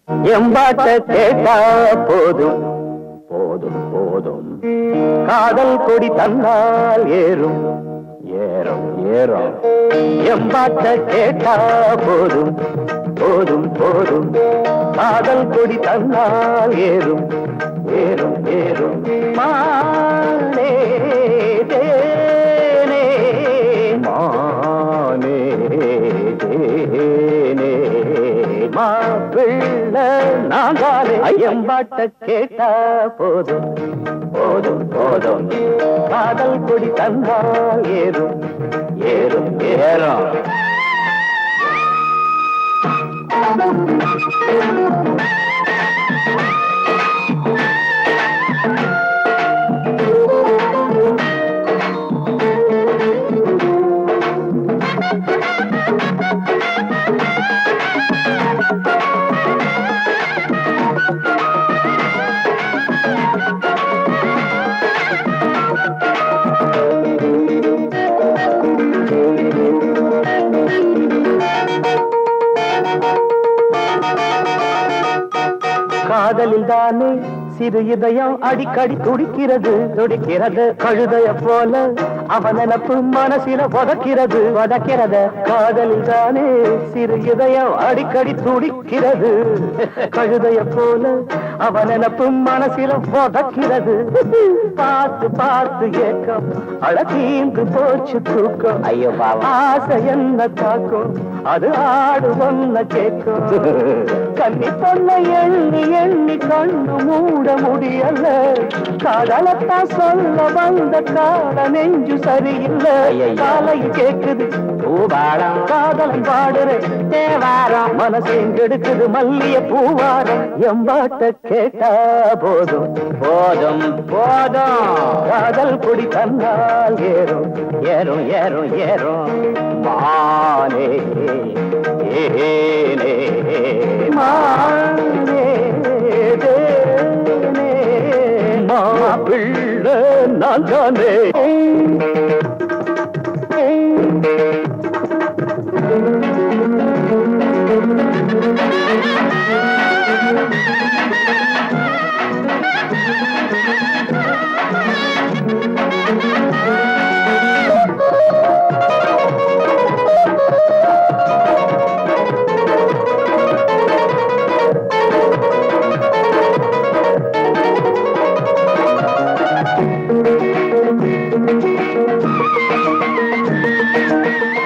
எம்பாட்ட கேட்டா போதும் போதும் போதும், காதல் கொடி தந்தால் ஏறும் ஏறும் ஏறும். எம்பாட்ட கேட்டா போதும் போதும் போதும், காதல் கொடி தந்தால் ஏறும் ஏறும் ஏறும். மானே தேனே மானே தேனே, மாப்பிள்ளை நாங்காலே. எம்பாட்ட கேட்டா போதும் போதும் போதும், காதல் கொடி தந்தால் ஏறும் ஏறும் ஏறும். காதலில் தானே சிறு இதயம் அடிக்கடி துடிக்கிறது துடிக்கிறது. கழுதைய போல அவன் நினப்பு மனசில உதக்கிறது உதக்கிறது. காதலில் தானே சிறு இதயம் அடிக்கடி துடிக்கிறது. கழுதைய போல அவன் நினப்பு மனசில உதக்கிறது. பார்த்து பார்த்து ஏக்கம் அழகீந்து போச்சு தூக்கம். ஐயோ ஆசை என்ன தாக்கும், அது ஆடு ஒன்ன கேட்கும். கண்ணி பொண்ண எண்ணி எண்ணி கண்ணு மூட முடியல. காதலத்தான் சொல்ல வந்த கால நெஞ்சு சரியில்லை. காலை கேக்குது பூவாரம், காதலன் பாடுற தேவாரம். மனசையும் கெடுக்குது மல்லிய பூவாரம். எம்பாட்ட கேட்டா போதும் போதும் போதும், காதல் கொடி தந்தால் ஏறும் ஏறும் ஏறும் ஏறும். மானே ஏனே மானே தேனே, மாப்பிள்ளை நான் தானே.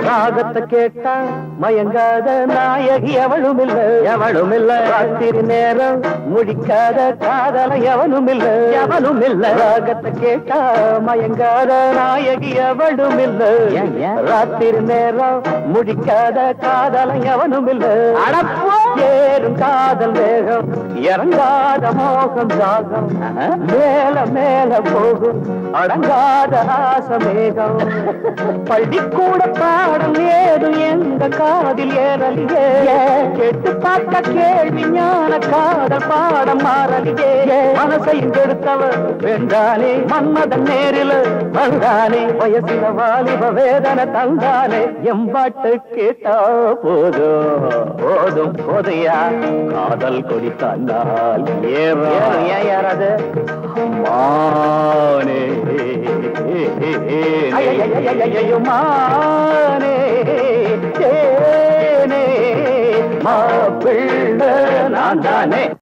ராகத்தை கேட்டா மயங்காத நாயகி எவளும் இல்ல எவளும் இல்ல. ராத்திரி நேரம் முடிக்காத காதல எவனும் இல்ல எவனும் இல்ல. ராகத்தை கேட்டா மயங்காத நாயகி எவளும் இல்ல. ராத்திரி நேரம் முடிக்காத காதல எவனும் இல்ல. ஏறும் காதல் வேகம் இறங்காத மோகம் சாகம். மேல மேல போகும் அடங்காத ஆசமேகம். பள்ளிக்கூட பாடம் ஏதும் எங்க காதில் ஏறலியே. கேட்டு பார்த்த கேள்வி ஞான காதல் பாடம் மாறலியே. மனசையும் கெடுத்தவர் வென்றானே, மன்மதன் நேரில் வந்தானே. வயசில வாலிப வேதனை தந்தானே. எம்பாட்டு கேட்டா போதும் போதும் போதையா, காதல் கொடி தந்தால் ஏறது. மானே மானே தேனே, மாப்பிள்ளை நான் தானே.